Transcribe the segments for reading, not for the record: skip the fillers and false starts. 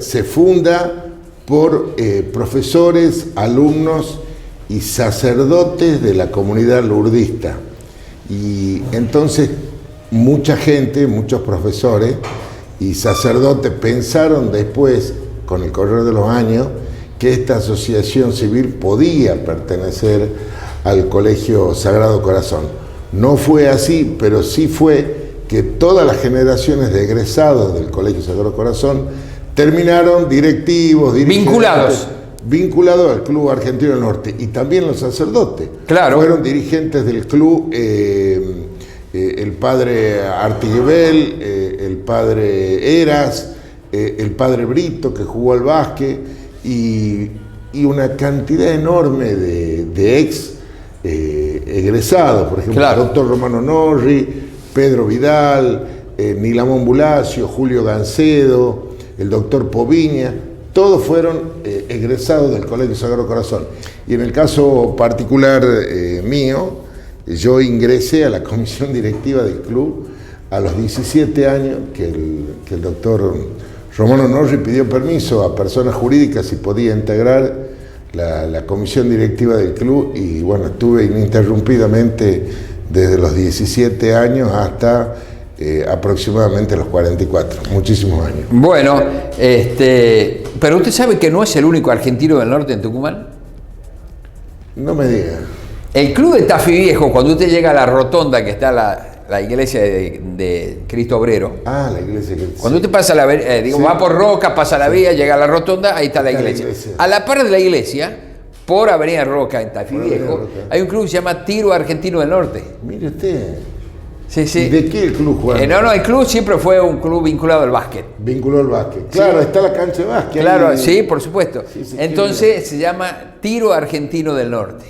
se funda por profesores, alumnos y sacerdotes de la comunidad lurdista. Y entonces mucha gente, muchos profesores y sacerdotes pensaron después, con el correr de los años, que esta asociación civil podía pertenecer al Colegio Sagrado Corazón. No fue así, pero sí fue que todas las generaciones de egresados del Colegio Sagrado Corazón terminaron directivos, vinculados al Club Argentino del Norte, y también los sacerdotes. Claro. Fueron dirigentes del club, el padre Artiguebel, el padre Eras, el padre Brito, que jugó al básquet, y una cantidad enorme de ex egresados, por ejemplo, claro, el doctor Romano Norri, Pedro Vidal, Nilamón Bulacio, Julio Gancedo, el doctor Poviña, todos fueron egresados del Colegio Sagrado Corazón. Y en el caso particular mío, yo ingresé a la comisión directiva del club a los 17 años que el doctor Romano Norri pidió permiso a personas jurídicas si podía integrar la comisión directiva del club, y bueno, estuve ininterrumpidamente desde los 17 años hasta aproximadamente los 44, muchísimos años. Bueno, pero usted sabe que no es el único argentino del norte en Tucumán. No me diga. El club de Tafí Viejo, cuando usted llega a la rotonda que está la iglesia de Cristo Obrero. Ah, la iglesia. Cuando usted pasa va por Roca, pasa la vía, llega a la rotonda, ahí está la iglesia. A la par de la iglesia, por Avenida Roca, en Tafí Viejo, hay un club que se llama Tiro Argentino del Norte. Mire usted. Sí, sí. ¿Y de qué el club juega? No, el club siempre fue un club vinculado al básquet. Vinculado al básquet. Claro, sí. Está la cancha de básquet. Claro, ahí. Sí, por supuesto. Sí, entonces se llama Tiro Argentino del Norte.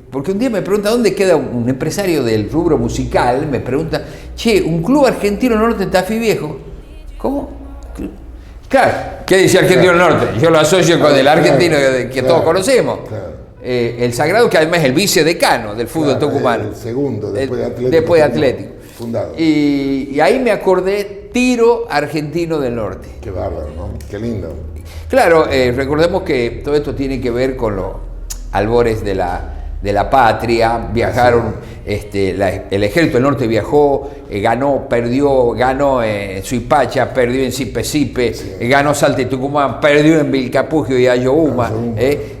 Porque un día me pregunta dónde queda un empresario del rubro musical, me pregunta, che, un club argentino del norte en Tafí Viejo. ¿Cómo? Claro, ¿qué dice Argentino del Norte? Yo lo asocio con el argentino que todos conocemos. Claro. El Sagrado, que además es el vicedecano del fútbol tucumano. El segundo, después de Atlético. Después de Atlético. Fundado. Y ahí me acordé, Tiro Argentino del Norte. Qué bárbaro, ¿no? Qué lindo. Claro, recordemos que todo esto tiene que ver con los albores de la patria. Viajaron, el ejército del norte viajó, ganó en Suipacha, perdió en Sipe, ganó Salta y Tucumán, perdió en Vilcapugio y Ayohuma.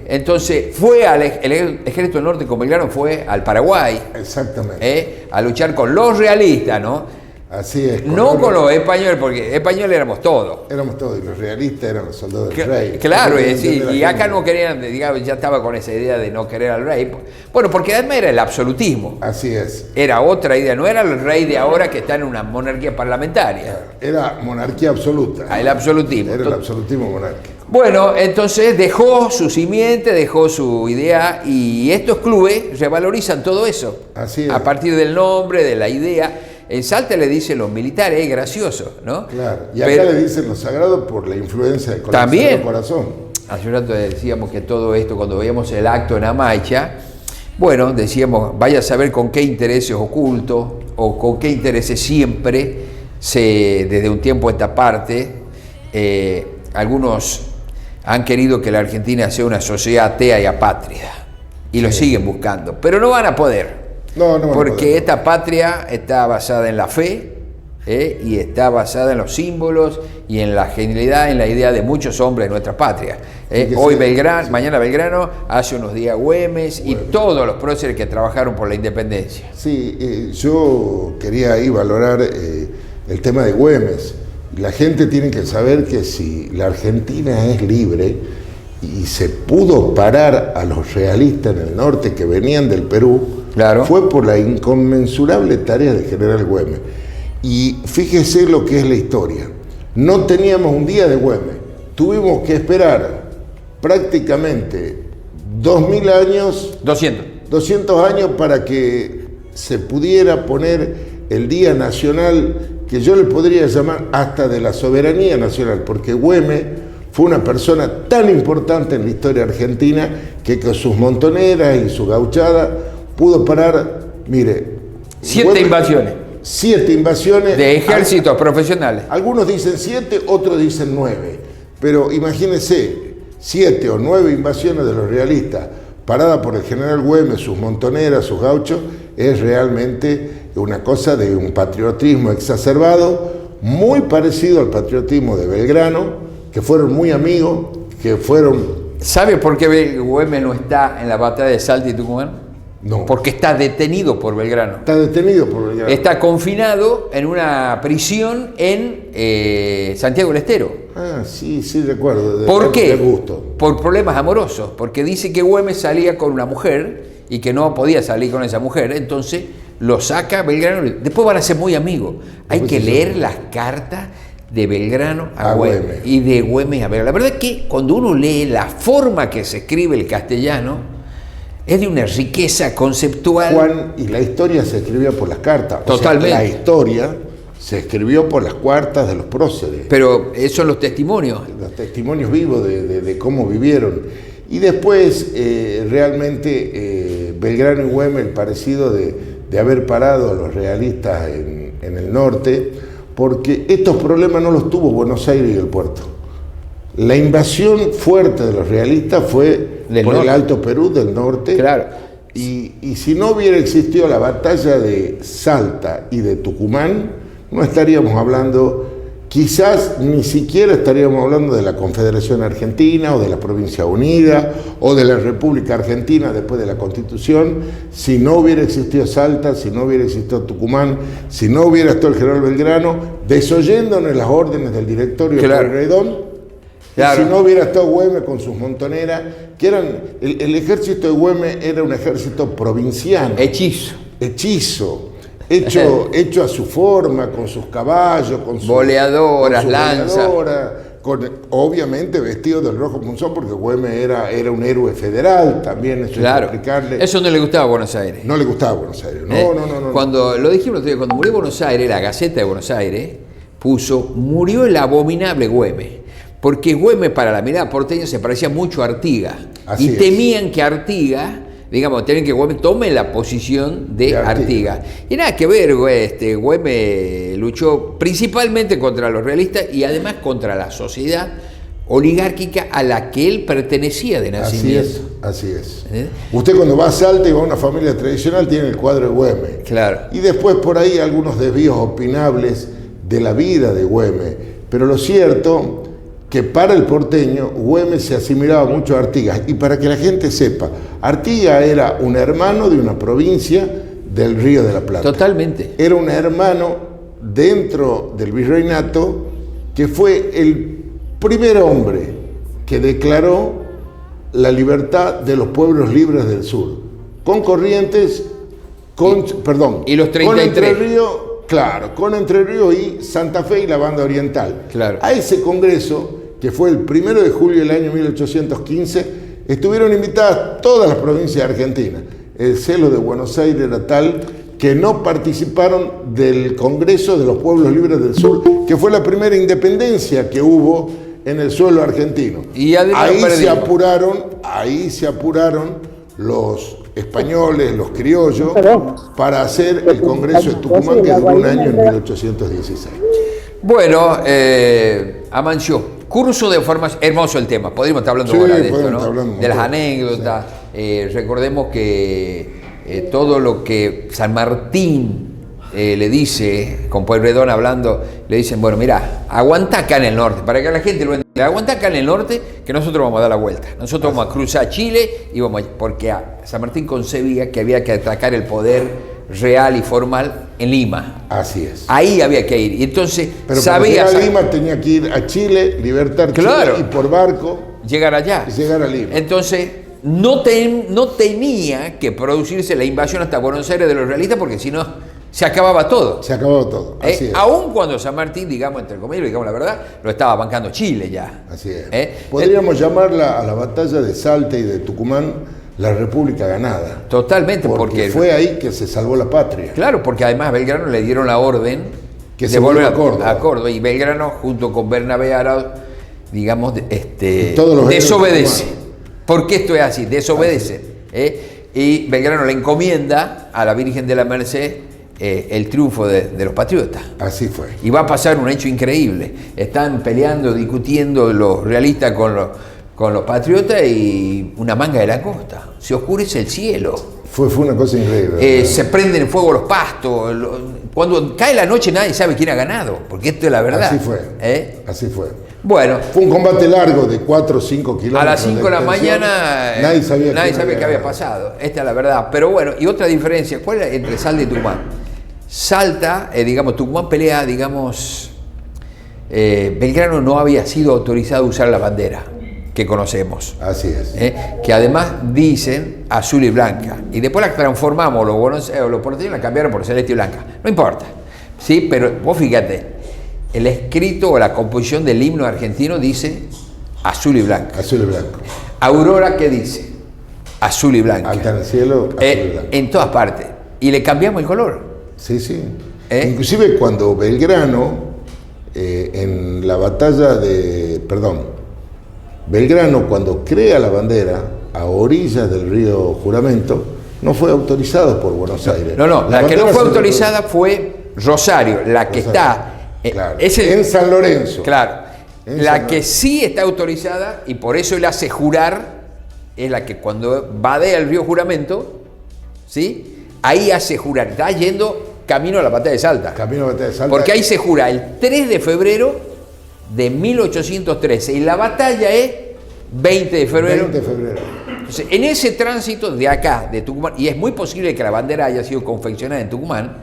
Entonces el ejército del norte con Belgrano fue al Paraguay. Exactamente. A luchar con los realistas, ¿no? Así es. No con los españoles, porque españoles éramos todos. Éramos todos, y los realistas eran los soldados del rey. Claro, y acá no querían, digamos, ya estaba con esa idea de no querer al rey. Bueno, porque además era el absolutismo. Así es. Era otra idea, no era el rey de ahora que está en una monarquía parlamentaria. Era monarquía absoluta. El absolutismo. Era el absolutismo monárquico. Bueno, entonces dejó su simiente, dejó su idea, y estos clubes revalorizan todo eso. Así es. A partir del nombre, de la idea. En Salta le dicen los militares, es gracioso, ¿no? Claro, y acá le dicen los sagrados por la influencia del Colegio Corazón. Hace un rato decíamos que todo esto, cuando veíamos el acto en Amaicha, bueno, decíamos, vaya a saber con qué intereses ocultos o con qué intereses siempre, desde un tiempo a esta parte, algunos han querido que la Argentina sea una sociedad atea y apátrida, y lo siguen buscando, pero no van a poder. No porque esta patria está basada en la fe, y está basada en los símbolos y en la genialidad, en la idea de muchos hombres de nuestra patria. Hoy Belgrano, mañana Belgrano, hace unos días Güemes y todos los próceres que trabajaron por la independencia. Sí, yo quería ahí valorar el tema de Güemes. La gente tiene que saber que si la Argentina es libre y se pudo parar a los realistas en el norte que venían del Perú, claro, fue por la inconmensurable tarea de General Güemes. Y fíjese lo que es la historia. No teníamos un día de Güemes. Tuvimos que esperar prácticamente 2000 años, 200 años para que se pudiera poner el Día Nacional, que yo le podría llamar hasta de la soberanía nacional, porque Güemes fue una persona tan importante en la historia argentina que con sus montoneras y su gauchada pudo parar, mire... 7 invasiones. 7 invasiones. De ejércitos profesionales. Algunos dicen 7, otros dicen 9. Pero imagínense, 7 o 9 invasiones de los realistas, parada por el general Güemes, sus montoneras, sus gauchos, es realmente una cosa de un patriotismo exacerbado, muy parecido al patriotismo de Belgrano, que fueron muy amigos, que fueron... ¿Sabe por qué Güemes no está en la batalla de Salta y Tucumán? No. Porque está detenido por Belgrano. Está detenido por Belgrano. Está confinado en una prisión en Santiago del Estero. Ah, sí, sí, recuerdo. ¿Por qué? De gusto. Por problemas amorosos. Porque dice que Güemes salía con una mujer y que no podía salir con esa mujer. Entonces lo saca Belgrano. Después van a ser muy amigos. Hay que leer las cartas de Belgrano a Güemes y de Güemes a Belgrano. La verdad es que cuando uno lee la forma que se escribe el castellano, es de una riqueza conceptual. Juan, y la historia se escribía por las cartas. Totalmente. O sea, la historia se escribió por las cartas de los próceres. Pero esos son los testimonios. Los testimonios vivos de cómo vivieron. Y después, realmente, Belgrano y Güemes, el parecido de haber parado a los realistas en el norte, porque estos problemas no los tuvo Buenos Aires y el puerto. La invasión fuerte de los realistas fue por el Alto Perú del norte. Claro. Y si no hubiera existido la batalla de Salta y de Tucumán, no estaríamos hablando, quizás ni siquiera estaríamos hablando de la Confederación Argentina o de la Provincia Unida o de la República Argentina después de la Constitución, si no hubiera existido Salta, si no hubiera existido Tucumán, si no hubiera estado el general Belgrano desoyéndonos las órdenes del directorio de Pueyrredón. Claro. Si no hubiera estado Güemes con sus montoneras, que eran, el ejército de Güemes era un ejército provinciano. Hechizo, hecho a su forma, con sus caballos, con sus boleadoras, lanzas. Obviamente vestido del rojo punzón, porque Güemes era un héroe federal también. Eso claro. Explicarle. Eso no le gustaba a Buenos Aires. No le gustaba a Buenos Aires. No. Cuando lo dijimos, cuando murió Buenos Aires, la Gaceta de Buenos Aires puso: murió el abominable Güemes. Porque Güemes, para la mirada porteña, se parecía mucho a Artigas. Así y temían que Artigas, tenían que Güemes tome la posición de Artigas. Y nada que ver, Güemes luchó principalmente contra los realistas y además contra la sociedad oligárquica a la que él pertenecía de nacimiento. Así es. Usted cuando va a Salta y va a una familia tradicional tiene el cuadro de Güemes. Claro. Y después por ahí algunos desvíos opinables de la vida de Güemes. Pero lo cierto que para el porteño, Güemes se asimilaba mucho a Artigas. Y para que la gente sepa, Artigas era un hermano de una provincia del Río de la Plata. Totalmente. Era un hermano dentro del virreinato que fue el primer hombre que declaró la libertad de los pueblos libres del sur. Con Corrientes, y los 33. con Entre Ríos. Claro, con Entre Ríos y Santa Fe y la Banda Oriental. Claro. A ese congreso, que fue el 1 de julio del año 1815, estuvieron invitadas todas las provincias de Argentina. El celo de Buenos Aires era tal que no participaron del Congreso de los Pueblos Libres del Sur, que fue la primera independencia que hubo en el suelo argentino. Y ahí se apuraron los españoles, los criollos, para hacer el Congreso de Tucumán, que duró un año en 1816. Bueno, Amancio, curso de formación, hermoso el tema, podríamos estar hablando ahora de esto, ¿no? De las anécdotas, recordemos que todo lo que San Martín le dice, con Pueyrredón hablando, le dicen, bueno, mirá, aguantá acá en el norte, para que la gente lo entienda, aguantá acá en el norte, que nosotros vamos a dar la vuelta, nosotros vamos a cruzar Chile, y porque San Martín concebía que había que atacar el poder real y formal en Lima. Así es. Ahí había que ir, y entonces pero sabía... Pero Lima tenía que ir a Chile, libertar Chile, y por barco... llegar allá. Llegar a Lima. Entonces... No tenía que producirse la invasión hasta Buenos Aires de los realistas, porque si no se acababa todo. Se acababa todo, así es. Aún cuando San Martín, digamos, entre comillas, digamos la verdad, lo estaba bancando Chile ya. Así es. Podríamos llamarla a la batalla de Salta y de Tucumán la República ganada. Totalmente, porque fue ahí que se salvó la patria. Claro, porque además a Belgrano le dieron la orden que se volvió a Córdoba. Y Belgrano, junto con Bernabé Arau, digamos, todos desobedece. ¿Por qué esto es así? Desobedece. Y Belgrano le encomienda a la Virgen de la Merced el triunfo de los patriotas. Así fue. Y va a pasar un hecho increíble. Están peleando, discutiendo los realistas con los patriotas y una manga de la costa. Se oscurece el cielo. Fue una cosa increíble. Se prenden en fuego los pastos. Cuando cae la noche nadie sabe quién ha ganado, porque esto es la verdad. Así fue. Así fue. Bueno. Fue un combate largo de 4 o 5 kilómetros. A las 5 de la mañana nadie sabía qué había pasado. Esta es la verdad. Pero bueno, y otra diferencia, ¿cuál es entre Salta y Tucumán? Salta, Tucumán pelea, Belgrano no había sido autorizado a usar la bandera que conocemos. Así es. Que además dicen azul y blanca. Y después la transformamos, los porteños la cambiaron por celeste y blanca. No importa. Sí, pero vos fíjate, el escrito o la composición del himno argentino dice azul y blanca. Azul y blanco. Aurora, ¿qué dice? Azul y blanca. Alta en el cielo, azul y blanco. En todas partes. Y le cambiamos el color. Sí, sí. Inclusive cuando Belgrano, en la batalla Belgrano cuando crea la bandera a orillas del río Juramento, no fue autorizado por Buenos Aires. No, la que no fue autorizada fue Rosario, la que está claro, en San Lorenzo. Claro. La que sí está autorizada, y por eso él hace jurar, es la que cuando vadea el río Juramento, ¿sí? Ahí hace jurar, está yendo camino a la batalla de Salta. Camino a la batalla de Salta. Porque ahí se jura el 3 de febrero de 1813 y la batalla es 20 de febrero. 20 de febrero. Entonces, en ese tránsito de acá, de Tucumán, y es muy posible que la bandera haya sido confeccionada en Tucumán,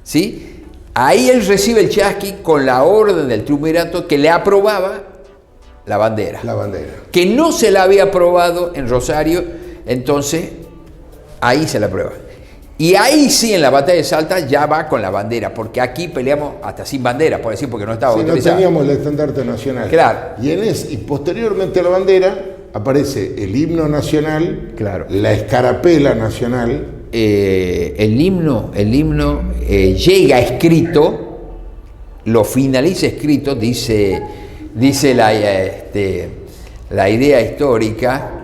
¿sí? Ahí él recibe el chasqui con la orden del triunvirato que le aprobaba la bandera. La bandera. Que no se la había aprobado en Rosario, entonces ahí se la aprueba. Y ahí sí, en la batalla de Salta ya va con la bandera, porque aquí peleamos hasta sin bandera, por decir, porque no estaba autorizado. No teníamos el estandarte nacional. Claro. Y posteriormente a la bandera aparece el himno nacional, claro, la escarapela nacional. El himno llega escrito, lo finaliza escrito, dice la idea histórica.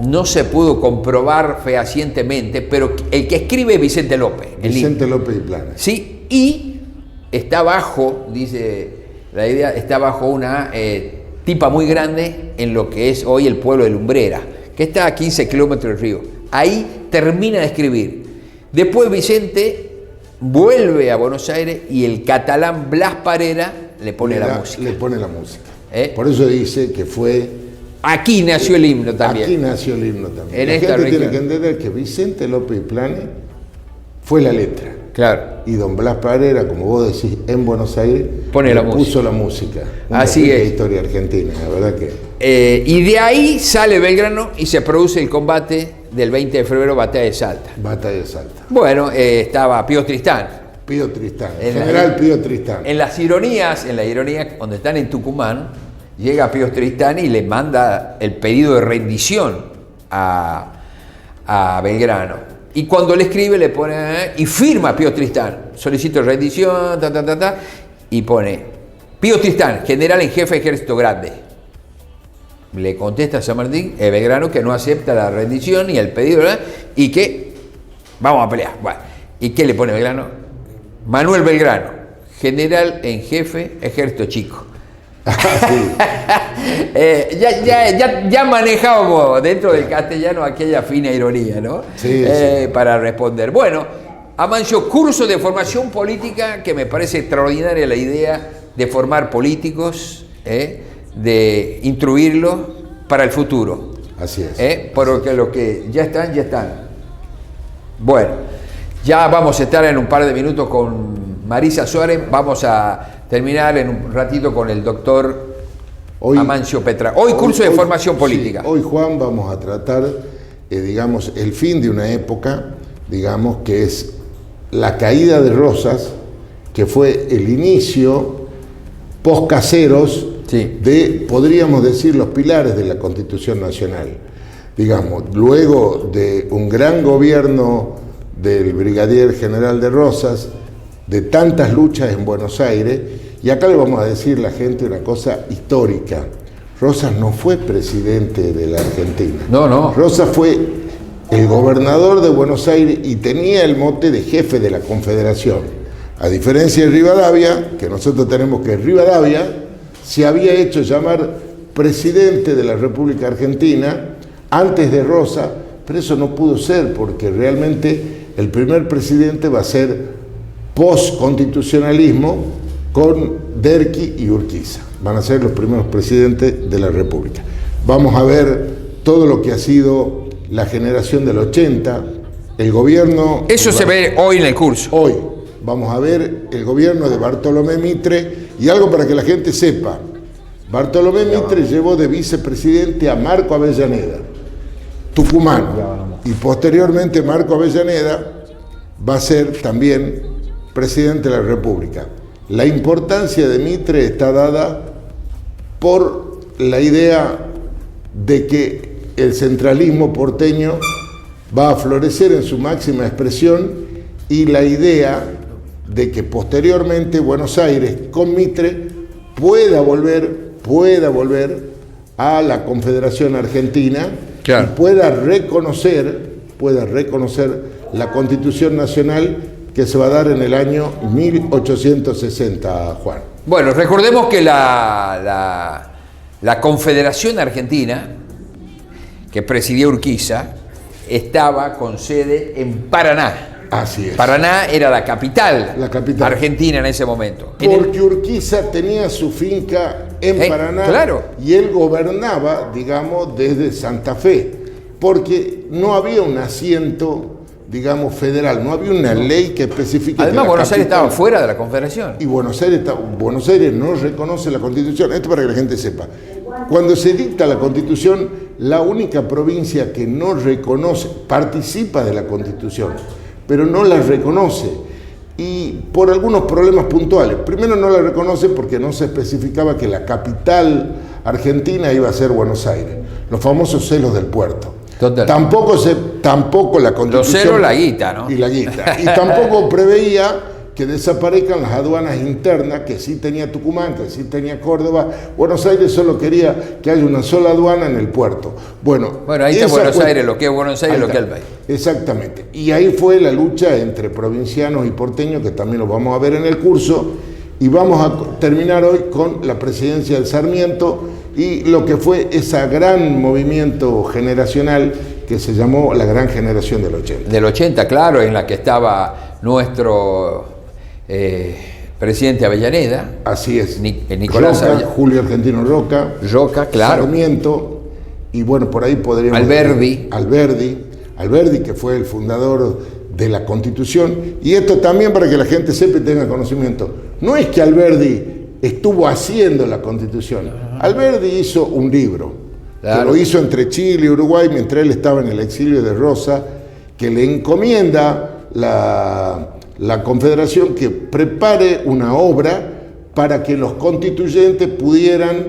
No se pudo comprobar fehacientemente, pero el que escribe es Vicente López. Vicente López y Planes. Sí, y está bajo, dice la idea, está bajo una tipa muy grande en lo que es hoy el pueblo de Lumbrera, que está a 15 kilómetros del río. Ahí termina de escribir. Después Vicente vuelve a Buenos Aires y el catalán Blas Parera le pone la música. Le pone la música. Por eso dice que fue... Aquí nació el himno también. Aquí nació el himno también. En la esta gente región tiene que entender que Vicente López y Planes fue la letra. Claro. Y don Blas Parera, como vos decís, en Buenos Aires, puso la música. Así es. Historia argentina, la verdad que... y de ahí sale Belgrano y se produce el combate del 20 de febrero, batalla de Salta. Batalla de Salta. Bueno, estaba Pío Tristán. Pío Tristán, general Pío Tristán. En la ironía, donde están en Tucumán, llega Pío Tristán y le manda el pedido de rendición a Belgrano. Y cuando le escribe, le pone, y firma Pío Tristán, solicito rendición, y pone, Pío Tristán, general en jefe de ejército grande. Le contesta a San Martín, Belgrano, que no acepta la rendición y el pedido, y que vamos a pelear. Bueno, ¿y qué le pone Belgrano? Manuel Belgrano, general en jefe, ejército chico. Ya manejábamos dentro del castellano aquella fina ironía, ¿no? Sí, para responder. Bueno, Amancio, curso de formación política, que me parece extraordinaria la idea de formar políticos, de instruirlos para el futuro. Así es. Porque los que ya están. Bueno, ya vamos a estar en un par de minutos con Marisa Suárez. Vamos a terminar en un ratito con el doctor Amancio Petra. Hoy curso de formación política. Sí, hoy, Juan, vamos a tratar, el fin de una época, que es la caída de Rosas, que fue el inicio post-Caseros de, podríamos decir, los pilares de la Constitución Nacional. Luego de un gran gobierno del brigadier general de Rosas, de tantas luchas en Buenos Aires, y acá le vamos a decir a la gente una cosa histórica. Rosas no fue presidente de la Argentina. No. Rosas fue el gobernador de Buenos Aires y tenía el mote de jefe de la Confederación. A diferencia de Rivadavia, que nosotros tenemos que Rivadavia se había hecho llamar presidente de la República Argentina antes de Rosa, pero eso no pudo ser porque realmente el primer presidente va a ser post-constitucionalismo con Derqui y Urquiza. Van a ser los primeros presidentes de la República. Vamos a ver todo lo que ha sido la generación del 80, el gobierno... Eso se ve hoy en el curso. Hoy vamos a ver el gobierno de Bartolomé Mitre y algo para que la gente sepa. Bartolomé Mitre llevó de vicepresidente a Marco Avellaneda, tucumano, y posteriormente Marco Avellaneda va a ser también presidente de la República. La importancia de Mitre está dada por la idea de que el centralismo porteño va a florecer en su máxima expresión y la idea de que posteriormente Buenos Aires con Mitre pueda volver a la Confederación Argentina, claro, y pueda reconocer la Constitución Nacional que se va a dar en el año 1860, Juan. Bueno, recordemos que la Confederación Argentina, que presidía Urquiza, estaba con sede en Paraná. Así es. Paraná era la capital argentina en ese momento. Porque Urquiza tenía su finca en Paraná, claro, y él gobernaba, digamos, desde Santa Fe, porque no había un asiento, digamos, federal, no había una ley que especifique. Además, Buenos Aires estaba fuera de la Confederación. Y Buenos Aires no reconoce la Constitución. Esto para que la gente sepa. Cuando se dicta la Constitución, la única provincia que no reconoce, participa de la Constitución, pero no la reconoce. Y por algunos problemas puntuales. Primero no la reconoce porque no se especificaba que la capital argentina iba a ser Buenos Aires. Los famosos celos del puerto. Total. Tampoco la Constitución... Los celos, la guita, ¿no? Y la guita. Y tampoco preveía que desaparezcan las aduanas internas, que sí tenía Tucumán, que sí tenía Córdoba. Buenos Aires solo quería que haya una sola aduana en el puerto. Bueno, ahí está Buenos Aires, lo que es Buenos Aires, lo que es el país. Exactamente. Y ahí fue la lucha entre provincianos y porteños, que también lo vamos a ver en el curso. Y vamos a terminar hoy con la presidencia del Sarmiento y lo que fue ese gran movimiento generacional que se llamó la Gran Generación del 80. Del 80, claro, en la que estaba nuestro presidente Avellaneda. Así es. Nicolás Roca, Julio Argentino Roca. Roca, claro. Sarmiento. Y bueno, por ahí podríamos... Alberdi, que fue el fundador de la Constitución. Y esto también para que la gente sepa y tenga conocimiento. No es que Alberdi estuvo haciendo la Constitución. Alberdi hizo un libro, claro, que lo hizo entre Chile y Uruguay mientras él estaba en el exilio de Rosa, que le encomienda la Confederación que prepare una obra para que los constituyentes pudieran,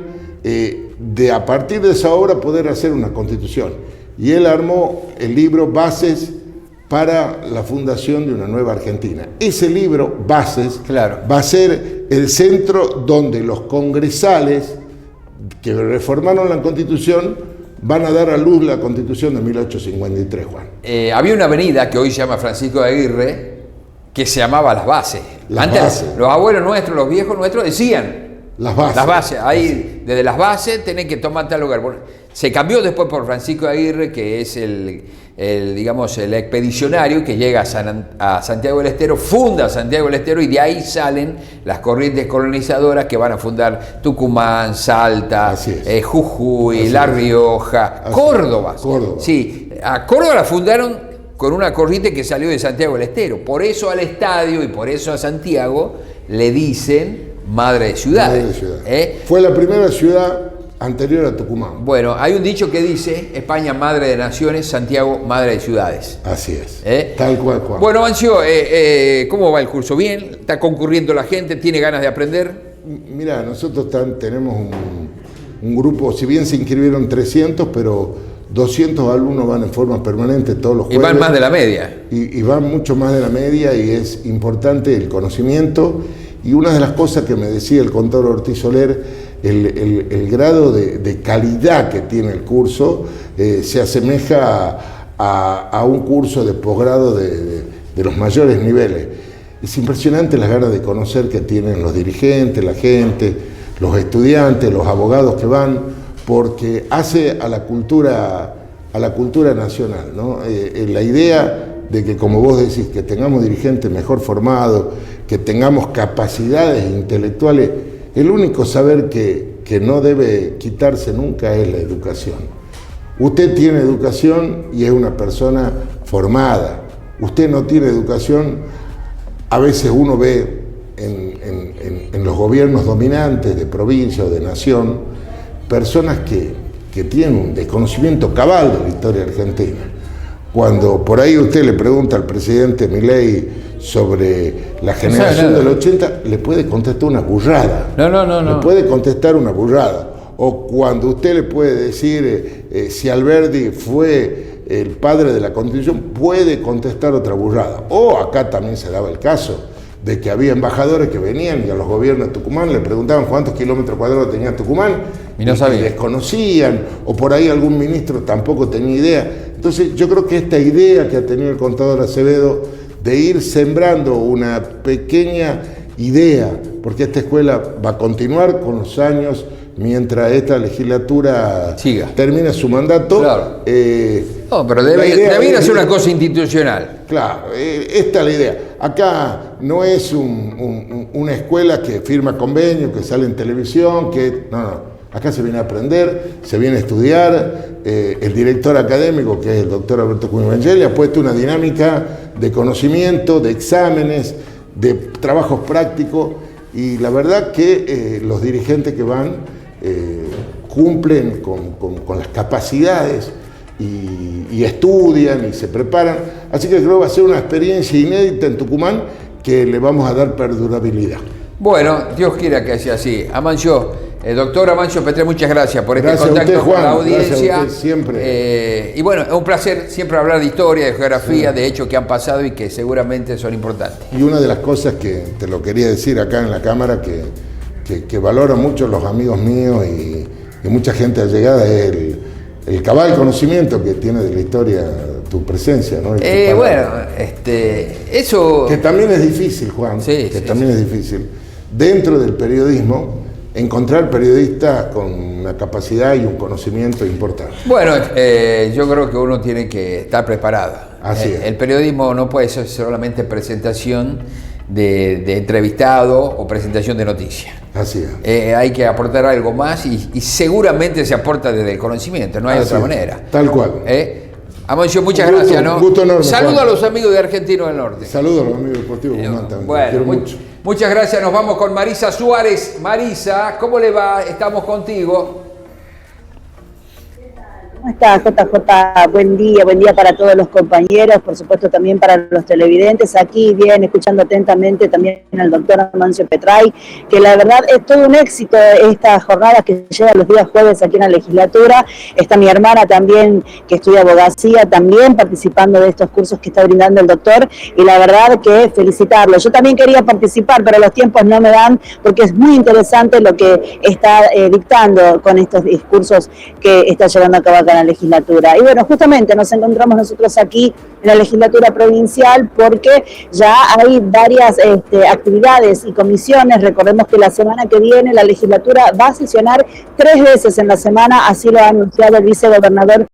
a partir de esa obra, poder hacer una Constitución. Y él armó el libro Bases para la fundación de una nueva Argentina. Ese libro, Bases, claro, va a ser el centro donde los congresales que reformaron la Constitución van a dar a luz la Constitución de 1853, Juan. Había una avenida que hoy se llama Francisco de Aguirre, que se llamaba Las Bases. Antes, los abuelos nuestros, los viejos nuestros decían Las Bases. Las Bases. Ahí, desde Las Bases tenés que tomar tal lugar. Se cambió después por Francisco de Aguirre, que es el expedicionario que llega a Santiago del Estero, funda Santiago del Estero, y de ahí salen las corrientes colonizadoras que van a fundar Tucumán, Salta, Jujuy, La Rioja, Córdoba. Sí, a Córdoba la fundaron con una corriente que salió de Santiago del Estero. Por eso al estadio y por eso a Santiago le dicen Madre de Ciudades. Madre de Ciudades. Fue la primera ciudad anterior a Tucumán. Bueno, hay un dicho que dice: España, madre de naciones; Santiago, madre de ciudades. Así es. Tal cual, Juan. Bueno, Mancio, ¿cómo va el curso? ¿Bien? ¿Está concurriendo la gente? ¿Tiene ganas de aprender? Mira, nosotros tenemos un grupo, si bien se inscribieron 300, pero 200 alumnos van en forma permanente todos los jueves. Y van más de la media. Y van mucho más de la media, y es importante el conocimiento. Y una de las cosas que me decía el contador Ortiz Soler, el grado de calidad que tiene el curso se asemeja a un curso de posgrado de los mayores niveles. Es impresionante las ganas de conocer que tienen los dirigentes, la gente, los estudiantes, los abogados que van, porque hace a la cultura nacional, ¿no? La idea de que, como vos decís, que tengamos dirigentes mejor formados, que tengamos capacidades intelectuales, el único saber que no debe quitarse nunca es la educación. Usted tiene educación y es una persona formada. Usted no tiene educación. A veces uno ve en los gobiernos dominantes de provincia o de nación personas que tienen un desconocimiento cabal de la historia argentina. Cuando por ahí usted le pregunta al presidente Milei sobre la generación del 80, le puede contestar una burrada. No. Le puede contestar una burrada. O cuando usted le puede decir si Alberdi fue el padre de la Constitución, puede contestar otra burrada. O acá también se daba el caso de que había embajadores que venían y a los gobiernos de Tucumán le preguntaban cuántos kilómetros cuadrados tenía Tucumán y no sabían. Desconocían, o por ahí algún ministro tampoco tenía idea. Entonces yo creo que esta idea que ha tenido el contador Acevedo de ir sembrando una pequeña idea, porque esta escuela va a continuar con los años mientras esta legislatura termine su mandato. Claro. No, pero debería ser una cosa institucional. Claro, esta es la idea. Acá no es una escuela que firma convenio, que sale en televisión, no. Acá se viene a aprender, se viene a estudiar. El director académico, que es el doctor Alberto Cunha-Vangeli, ha puesto una dinámica de conocimiento, de exámenes, de trabajos prácticos, y la verdad que los dirigentes que van cumplen con las capacidades y estudian y se preparan. Así que creo que va a ser una experiencia inédita en Tucumán que le vamos a dar perdurabilidad. Bueno, Dios quiera que sea así. Amancio, doctor Amancio Petré, muchas gracias por este contacto usted, Juan, con la audiencia. Gracias a usted siempre. Y bueno, es un placer siempre hablar de historia, de geografía, de hechos que han pasado y que seguramente son importantes. Y una de las cosas que te lo quería decir acá en la cámara, que valoro mucho los amigos míos y mucha gente allegada, es el cabal conocimiento que tiene de la historia tu presencia, ¿no? Bueno, eso... Que también es difícil, Juan, también es difícil. Dentro del periodismo, encontrar periodistas con una capacidad y un conocimiento importante. Bueno, yo creo que uno tiene que estar preparado. Así es. El periodismo no puede ser solamente presentación de entrevistado o presentación de noticias. Así es. Hay que aportar algo más y seguramente se aporta desde el conocimiento, no hay otra manera. Tal cual. Amancio, muchas gracias, ¿no? Un gusto enorme. Saludos a los amigos de Argentino del Norte. Saludos a los amigos deportivos Guzmán también. Bueno, muchas gracias. Nos vamos con Marisa Suárez. Marisa, ¿cómo le va? Estamos contigo. ¿Cómo estás, JJ? Buen día para todos los compañeros, por supuesto también para los televidentes. Aquí bien, escuchando atentamente también al doctor Amancio Petray, que la verdad es todo un éxito estas jornadas que llevan los días jueves aquí en la legislatura. Está mi hermana también, que estudia abogacía, también participando de estos cursos que está brindando el doctor, y la verdad que felicitarlo. Yo también quería participar, pero los tiempos no me dan, porque es muy interesante lo que está dictando con estos discursos que está llevando a cabo acá en la legislatura. Y bueno, justamente nos encontramos nosotros aquí en la legislatura provincial porque ya hay varias actividades y comisiones. Recordemos que la semana que viene la legislatura va a sesionar 3 veces en la semana, así lo ha anunciado el vicegobernador